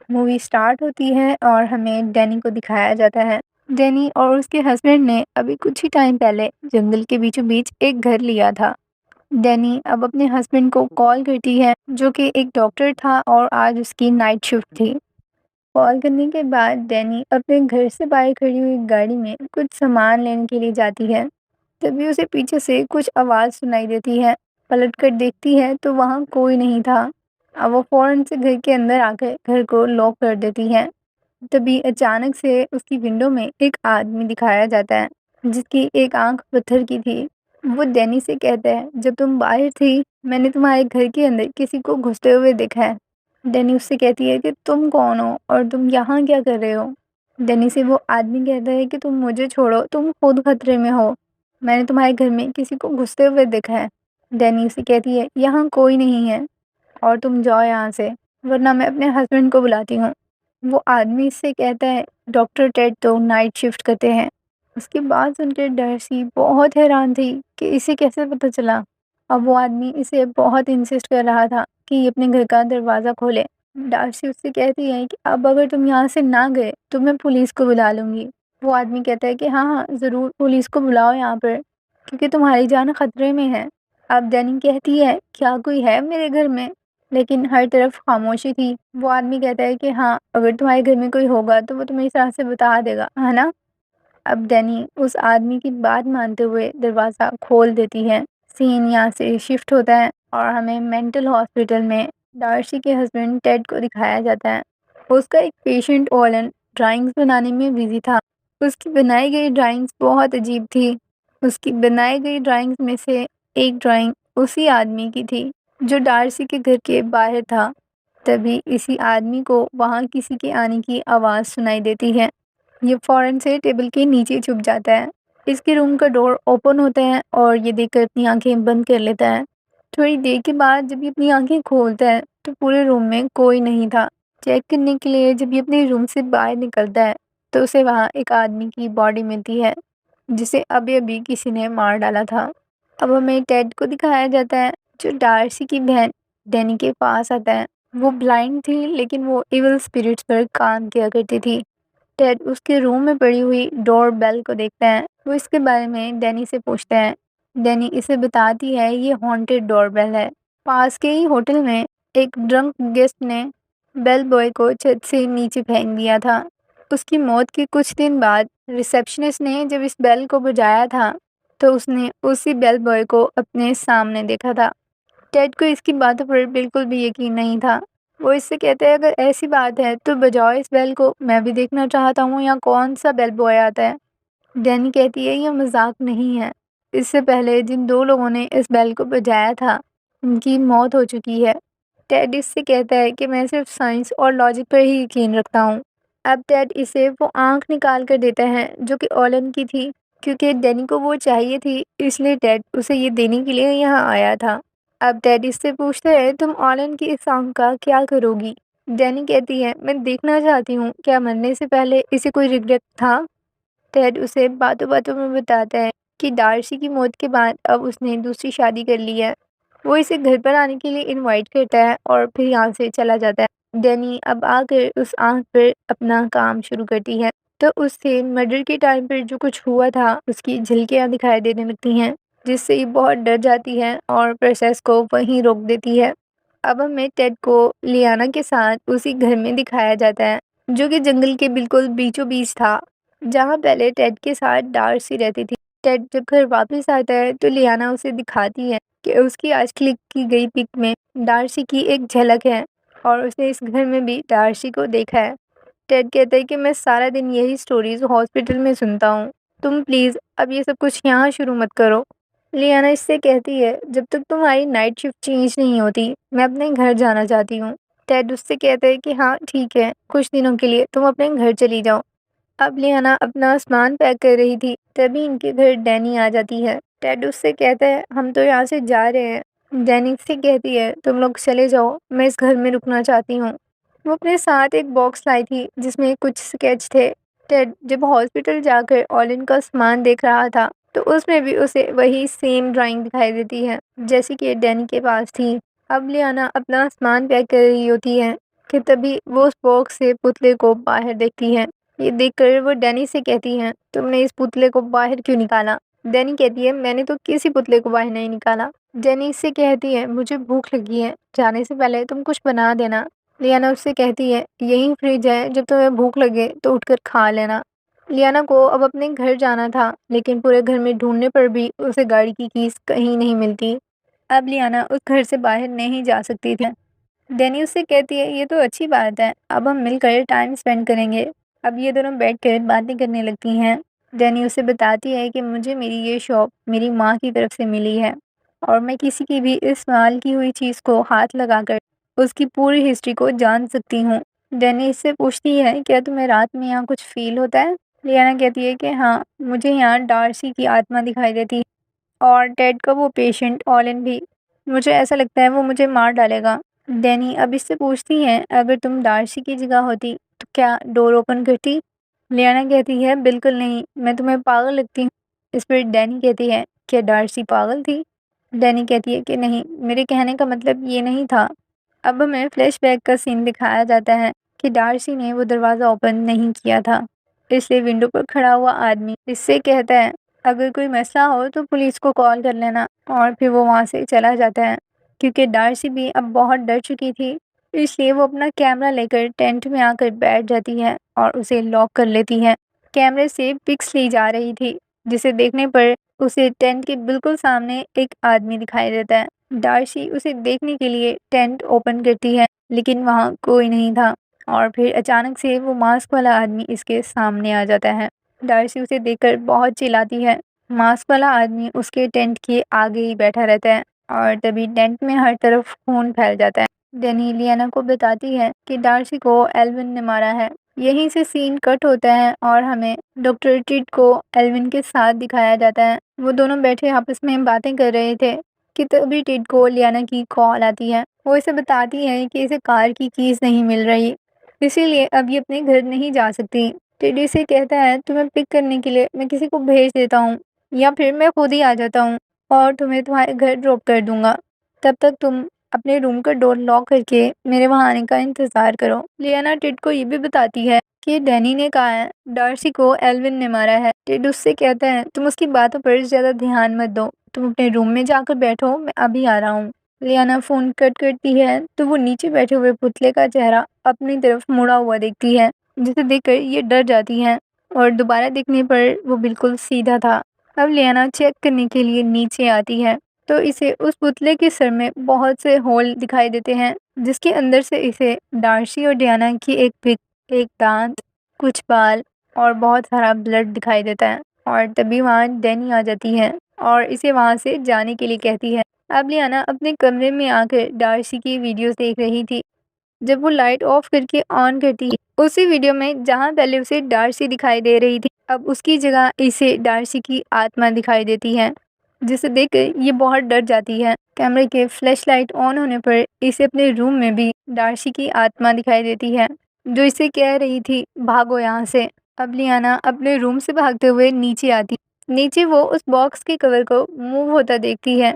Movie start होती है और हमें डैनी को दिखाया जाता है। डैनी और उसके हस्बैंड ने अभी कुछ ही टाइम पहले जंगल के बीचों बीच एक घर लिया था। डैनी अब अपने हस्बैंड को कॉल करती है, जो कि एक डॉक्टर था और आज उसकी नाइट शिफ्ट थी। कॉल करने के बाद डैनी अपने घर से बाहर खड़ी हुई गाड़ी में कुछ सामान लेने के लिए जाती है। तभी उसे पीछे से कुछ आवाज़ सुनाई देती है। पलट कर देखती है तो वहाँ कोई नहीं था। अब वो फौरन से घर के अंदर आकर घर को लॉक कर देती है। तभी अचानक से उसकी विंडो में एक आदमी दिखाया जाता है, जिसकी एक आंख पत्थर की थी। वो डैनी से कहता है, जब तुम बाहर थी मैंने तुम्हारे घर के अंदर किसी को घुसते हुए देखा है। डैनी उससे कहती है कि तुम कौन हो और तुम यहाँ क्या कर रहे हो। डैनी से वो आदमी कहता है कि तुम मुझे छोड़ो, तुम खुद खतरे में हो। मैंने तुम्हारे घर में किसी को घुसते हुए देखा है। डैनी उसे कहती है, यहाँ कोई नहीं है और तुम जाओ यहाँ से, वरना मैं अपने हस्बैंड को बुलाती हूँ। वो आदमी इससे कहता है, डॉक्टर टेड तो नाइट शिफ्ट करते हैं। उसकी बात सुनकर डार्सी बहुत हैरान थी कि इसे कैसे पता चला। अब वो आदमी इसे बहुत इंसिस्ट कर रहा था कि ये अपने घर का दरवाज़ा खोले। डार्सी उससे कहती है कि अब अगर तुम यहाँ से ना गए तो मैं पुलिस को बुला लूँगी। वो आदमी कहता है कि हाँ हाँ ज़रूर, पुलिस को बुलाओ यहाँ पर, क्योंकि तुम्हारी जान खतरे में है। अब डैनी कहती है, क्या कोई है मेरे घर में? लेकिन हर तरफ खामोशी थी। वो आदमी कहता है कि हाँ, अगर तुम्हारे घर में कोई होगा तो वो तुम्हें इस तरह से बता देगा, है ना? अब डैनी उस आदमी की बात मानते हुए दरवाज़ा खोल देती है। सीन यहाँ से शिफ्ट होता है और हमें मेंटल हॉस्पिटल में डार्सी के हस्बैंड टेड को दिखाया जाता है। उसका एक पेशेंट ओलन ड्राइंग्स बनाने में बिजी था। उसकी बनाई गई ड्राइंग्स बहुत अजीब थी। उसकी बनाई गई ड्राइंग्स में से एक ड्राइंग उसी आदमी की थी जो डार्सी के घर के बाहर था। तभी इसी आदमी को वहाँ किसी के आने की आवाज़ सुनाई देती है। ये फ़ौरन से टेबल के नीचे छुप जाता है। इसके रूम का डोर ओपन होता है और ये देखकर अपनी आंखें बंद कर लेता है। थोड़ी देर के बाद जब ये अपनी आंखें खोलता है तो पूरे रूम में कोई नहीं था। चेक करने के लिए जब ये अपने रूम से बाहर निकलता है तो उसे वहाँ एक आदमी की बॉडी मिलती है, जिसे अभी-अभी किसी ने मार डाला था। अब हमें टेड को दिखाया जाता है, जो डार्सी की बहन डैनी के पास आता है। वो ब्लाइंड थी, लेकिन वो इविल स्पिरिट्स पर काम किया करती थी। टेड उसके रूम में पड़ी हुई डोर बेल को देखता है। वो इसके बारे में डैनी से पूछता है। डैनी इसे बताती है, ये हॉन्टेड डोर बेल है। पास के ही होटल में एक ड्रंक गेस्ट ने बेल बॉय को छत से नीचे फेंक दिया था। उसकी मौत के कुछ दिन बाद रिसेप्शनिस्ट ने जब इस बेल को बजाया था तो उसने उसी बेल बॉय को अपने सामने देखा था। टेड को इसकी बातों पर बिल्कुल भी यकीन नहीं था। वो इससे कहते हैं, अगर ऐसी बात है तो बजाओ इस बेल को, मैं भी देखना चाहता हूँ यहाँ कौन सा बेल बॉय आता है। डैनी कहती है, ये मजाक नहीं है। इससे पहले जिन दो लोगों ने इस बेल को बजाया था उनकी मौत हो चुकी है। टेड इससे कहता है कि मैं सिर्फ साइंस और लॉजिक पर ही यकीन रखता हूँ। अब टेड इसे वो आंख निकाल कर देता है जो कि ओलन की थी। क्योंकि डैनी को वो चाहिए थी, इसलिए टेड उसे ये देने के लिए यहाँ आया था। अब टेड इससे पूछता है, तुम ओलन की इस आंख का क्या करोगी? डैनी कहती है, मैं देखना चाहती हूँ क्या मरने से पहले इसे कोई रिग्रेट था। टेड उसे बातों बातों में बताता है कि डार्सी की मौत के बाद अब उसने दूसरी शादी कर ली है। वो इसे घर पर आने के लिए इनवाइट करता है और फिर यहाँ से चला जाता है। डैनी अब आकर उस आंख पर अपना काम शुरू करती है, तो उससे मर्डर के टाइम पर जो कुछ हुआ था उसकी झलकियाँ दिखाई देने लगती हैं, जिससे ये बहुत डर जाती है और प्रोसेस को वहीं रोक देती है। अब हमें टेड को लियाना के साथ उसी घर में दिखाया जाता है, जो कि जंगल के बिल्कुल बीचों बीच था, जहाँ पहले टेड के साथ डार्सी रहती थी। टेड जब घर वापस आता है तो लियाना उसे दिखाती है कि उसकी आज क्लिक की गई पिक में डार्सी की एक झलक है और उसने इस घर में भी डार्सी को देखा है। टेड कहता है कि मैं सारा दिन यही स्टोरीज हॉस्पिटल में सुनता हूँ, तुम प्लीज़ अब ये सब कुछ यहाँ शुरू मत करो। लियाना इससे कहती है, जब तक तुम्हारी नाइट शिफ्ट चेंज नहीं होती मैं अपने घर जाना चाहती हूँ। टेड उससे कहता है कि हाँ ठीक है, कुछ दिनों के लिए तुम अपने घर चली जाओ। अब लियाना अपना सामान पैक कर रही थी, तभी इनके घर डैनी आ जाती है। टेड उससे कहता है, हम तो यहाँ से जा रहे हैं। डैनी से कहती है, तुम लोग चले जाओ, मैं इस घर में रुकना चाहती हूँ। वो अपने साथ एक बॉक्स लाई थी जिसमें कुछ स्केच थे। टेड जब हॉस्पिटल जाकर ओलिन का सामान देख रहा था तो उसमें भी उसे वही सेम ड्राइंग दिखाई देती है जैसी कि डैनी के पास थी। अब लियाना अपना सामान पैक कर रही होती है कि तभी वो उस बॉक्स से पुतले को बाहर देखती है। ये देखकर वो डैनी से कहती है, तुमने इस पुतले को बाहर क्यों निकाला? डैनी कहती है, मैंने तो किसी पुतले को बाहर नहीं निकाला। डैनी इससे कहती है, मुझे भूख लगी है, जाने से पहले तुम कुछ बना देना। लियाना उससे कहती है, यही फ्रिज है, जब तुम्हें भूख लगे तो उठकर खा लेना। लियाना को अब अपने घर जाना था, लेकिन पूरे घर में ढूंढने पर भी उसे गाड़ी की कीज कहीं नहीं मिलती। अब लियाना उस घर से बाहर नहीं जा सकती थी। डैनी उससे कहती है, ये तो अच्छी बात है, अब हम मिलकर टाइम स्पेंड करेंगे। अब ये दोनों बैठकर बातें करने लगती हैं। डैनी उसे बताती है कि मुझे मेरी ये शॉप मेरी माँ की तरफ से मिली है और मैं किसी की भी इस्तेमाल की हुई चीज़ को हाथ लगाकर उसकी पूरी हिस्ट्री को जान सकती हूँ। डैनी इससे पूछती है, क्या तुम्हें रात में यहाँ कुछ फील होता है? लियाना कहती है कि हाँ, मुझे यहाँ डार्सी की आत्मा दिखाई देती है और टेड का वो पेशेंट ऑलिन भी। मुझे ऐसा लगता है वो मुझे मार डालेगा। डैनी अब इससे पूछती है, अगर तुम डार्सी की जगह होती तो क्या डोर ओपन करती? लियाना कहती है, बिल्कुल नहीं, मैं तुम्हें पागल लगती हूँ। इस पर डैनी कहती है, क्या डार्सी पागल थी? डैनी कहती है कि नहीं, मेरे कहने का मतलब ये नहीं था। अब हमें फ्लैशबैक का सीन दिखाया जाता है कि डार्सी ने वो दरवाज़ा ओपन नहीं किया था, इसलिए विंडो पर खड़ा हुआ आदमी इससे कहता है, अगर कोई मसला हो तो पुलिस को कॉल कर लेना, और फिर वो वहाँ से चला जाता है। क्योंकि डार्सी भी अब बहुत डर चुकी थी, इसलिए वो अपना कैमरा लेकर टेंट में आकर बैठ जाती है और उसे लॉक कर लेती है। कैमरे से पिक्स ली जा रही थी, जिसे देखने पर उसे टेंट के बिल्कुल सामने एक आदमी दिखाई देता है। डार्सी उसे देखने के लिए टेंट ओपन करती है, लेकिन वहाँ कोई नहीं था और फिर अचानक से वो मास्क वाला आदमी इसके सामने आ जाता है। डार्सी उसे देखकर बहुत चिल्लाती है। मास्क वाला आदमी उसके टेंट के आगे ही बैठा रहता है और तभी टेंट में हर तरफ खून फैल जाता है। डैनी लियाना को बताती है कि डार्सी को एल्विन ने मारा है। यहीं से सीन कट होता है और हमें डॉक्टर टिड को एल्विन के साथ दिखाया जाता है। वो दोनों बैठे आपस में बातें कर रहे थे कि तभी टिड को लियाना की कॉल आती है। वो इसे बताती है कि इसे कार की कीज नहीं मिल रही, इसीलिए अब ये अपने घर नहीं जा सकती। टिड इसे कहता है, तुम्हें पिक करने के लिए मैं किसी को भेज देता हूँ या फिर मैं खुद ही आ जाता हूँ और तुम्हें तुम्हारे घर ड्रॉप कर दूंगा। तब तक तुम अपने रूम का डोर लॉक करके मेरे वहाँ आने का इंतजार करो। लियाना टिड को ये भी बताती है कि डैनी ने कहा है डार्सी को एल्विन ने मारा है। टिड उससे कहता है, तुम उसकी बातों पर ज्यादा ध्यान मत दो, तुम अपने रूम में जाकर बैठो, मैं अभी आ रहा हूँ। लियाना फोन कट करती है तो वो नीचे बैठे हुए पुतले का चेहरा अपनी तरफ मुड़ा हुआ देखती है, जिसे देखकर ये डर जाती है और दोबारा देखने पर वो बिल्कुल सीधा था। अब लियाना चेक करने के लिए नीचे आती है तो इसे उस पुतले के सर में बहुत से होल दिखाई देते हैं, जिसके अंदर से इसे डार्सी और डियाना की एक पिक, एक दांत, कुछ बाल और बहुत सारा ब्लड दिखाई देता है। और तभी वहाँ डैनी आ जाती है और इसे वहाँ से जाने के लिए कहती है। अब लियाना अपने कमरे में आकर डार्सी की वीडियोस देख रही थी। जब वो लाइट ऑफ करके ऑन करती है, उसी वीडियो में जहाँ पहले उसे डार्सी दिखाई दे रही थी, अब उसकी जगह इसे डार्सी की आत्मा दिखाई देती है, जिसे देखकर ये बहुत डर जाती है। कैमरे के फ्लैशलाइट ऑन होने पर इसे अपने रूम में भी डार्सी की आत्मा दिखाई देती है, जो इसे कह रही थी, भागो यहाँ से। अब लियाना अपने रूम से भागते हुए नीचे आती। नीचे वो उस बॉक्स के कवर को मूव होता देखती है।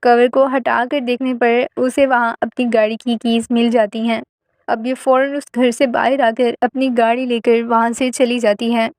कवर को हटा कर देखने पर उसे वहाँ अपनी गाड़ी की कीज मिल जाती हैं। अब ये फौरन उस घर से बाहर आकर अपनी गाड़ी लेकर वहाँ से चली जाती है।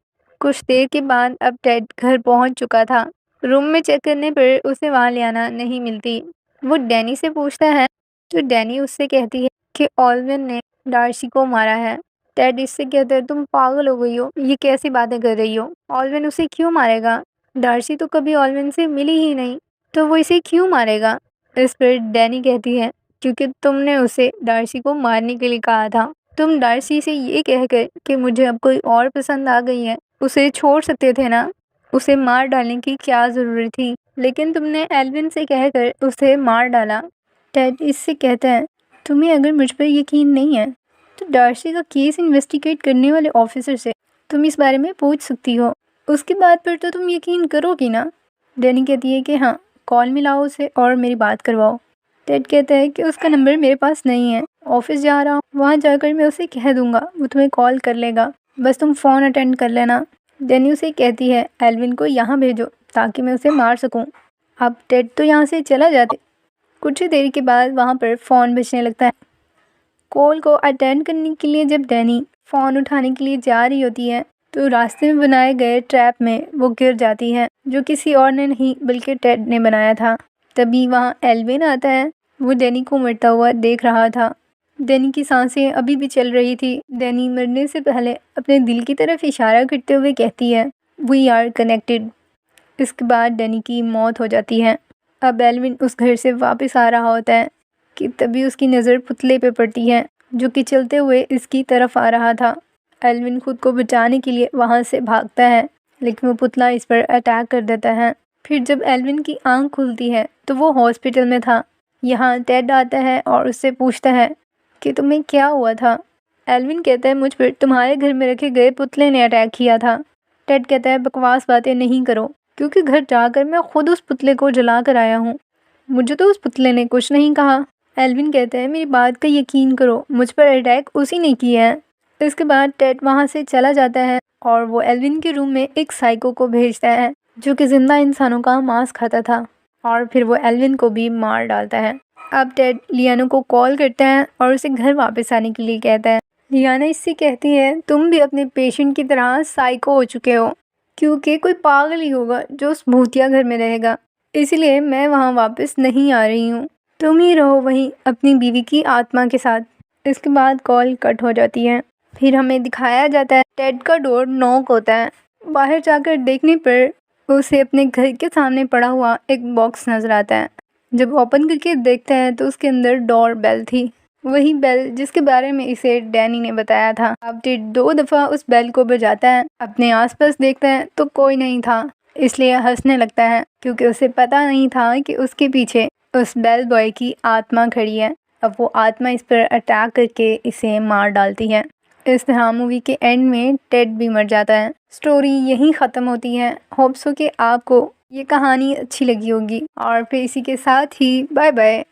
कुछ देर के बाद अब टेड घर पहुँच चुका था। रूम में चेक करने पर उसे वहाँ लियाना नहीं मिलती। वो डैनी से पूछता है तो डैनी उससे कहती है कि ऑल्विन ने डार्सी को मारा है। टेड इससे कहता है, तुम पागल हो गई हो, ये कैसी बातें कर रही हो, ऑल्विन उसे क्यों मारेगा? डार्सी तो कभी ऑल्विन से मिली ही नहीं, तो वो इसे क्यों मारेगा? इस पर डैनी कहती है, क्योंकि तुमने उसे डार्सी को मारने के लिए कहा था। तुम डार्सी से ये कहकर कि मुझे अब कोई और पसंद आ गई है, उसे छोड़ सकते थे ना। उसे मार डालने की क्या जरूरत थी, लेकिन तुमने एल्विन से कहकर उसे मार डाला। टेड इससे कहता है, तुम्हें अगर मुझ पर यकीन नहीं है तो डार्सी का केस इन्वेस्टिगेट करने वाले ऑफिसर से तुम इस बारे में पूछ सकती हो, उसकी बात पर तो तुम यकीन करोगी ना। डैनी कहती है कि हाँ, कॉल मिलाओ उसे और मेरी बात करवाओ। टेड कहता है कि उसका नंबर मेरे पास नहीं है, ऑफिस जा रहा हूँ, वहाँ जाकर मैं उसे कह दूंगा, वो तुम्हें कॉल कर लेगा, बस तुम फ़ोन अटेंड कर लेना। डैनी उसे कहती है, एल्विन को यहाँ भेजो ताकि मैं उसे मार सकूँ। अब टेड तो यहाँ से चला जाते। कुछ ही देर के बाद वहाँ पर फ़ोन बजने लगता है। कॉल को अटेंड करने के लिए जब डैनी फ़ोन उठाने के लिए जा रही होती है तो रास्ते में बनाए गए ट्रैप में वो गिर जाती है, जो किसी और ने नहीं बल्कि टेड ने बनाया था। तभी वहाँ एल्विन आता है। वो डैनी को मरता हुआ देख रहा था। डैनी की सांसें अभी भी चल रही थी। डैनी मरने से पहले अपने दिल की तरफ इशारा करते हुए कहती है, वी आर कनेक्टेड। इसके बाद डैनी की मौत हो जाती है। अब एल्विन उस घर से वापस आ रहा होता है कि तभी उसकी नज़र पुतले पे पड़ती है जो कि चलते हुए इसकी तरफ आ रहा था। एल्विन खुद को बचाने के लिए वहाँ से भागता है, लेकिन वो पुतला इस पर अटैक कर देता है। फिर जब एल्विन की आंख खुलती है तो वो हॉस्पिटल में था। यहाँ टेड आता है और उससे पूछता है कि तुम्हें क्या हुआ था। एल्विन कहता है, मुझ पर तुम्हारे घर में रखे गए पुतले ने अटैक किया था। टेड कहता है, बकवास बातें नहीं करो, क्योंकि घर जाकर मैं खुद उस पुतले को जला कर आया हूँ। मुझे तो उस पुतले ने कुछ नहीं कहा। एल्विन कहता है, मेरी बात का यकीन करो, मुझ पर अटैक उसी ने किया है। इसके बाद टेड वहाँ से चला जाता है और वो एल्विन के रूम में एक साइको को भेजता है जो कि जिंदा इंसानों का मांस खाता था, और फिर वो एल्विन को भी मार डालता है। अब टेड लियाना को कॉल करता है और उसे घर वापस आने के लिए कहता है। लियाना इससे कहती है, तुम भी अपने पेशेंट की तरह साइको हो चुके हो, क्योंकि कोई पागल ही होगा जो उस भूतिया घर में रहेगा, इसलिए मैं वहाँ वापस नहीं आ रही हूँ। तुम ही रहो वहीं अपनी बीवी की आत्मा के साथ। इसके बाद कॉल कट हो जाती है। फिर हमें दिखाया जाता है टेड का डोर नॉक होता है। बाहर जाकर देखने पर उसे अपने घर के सामने पड़ा हुआ एक बॉक्स नजर आता है। जब ओपन करके देखता है तो उसके अंदर डोर बेल थी, वही बेल जिसके बारे में इसे डैनी ने बताया था। अब टेड 2 दफ़ा उस बेल को बजाता है। अपने आसपास देखता है तो कोई नहीं था, इसलिए हंसने लगता है, क्योंकि उसे पता नहीं था कि उसके पीछे उस बेल बॉय की आत्मा खड़ी है। अब वो आत्मा इस पर अटैक करके इसे मार डालती है। इस तरह मूवी के एंड में टेड भी मर जाता है। स्टोरी यहीं ख़त्म होती है। होप सो कि आपको ये कहानी अच्छी लगी होगी, और फिर इसी के साथ ही बाय बाय।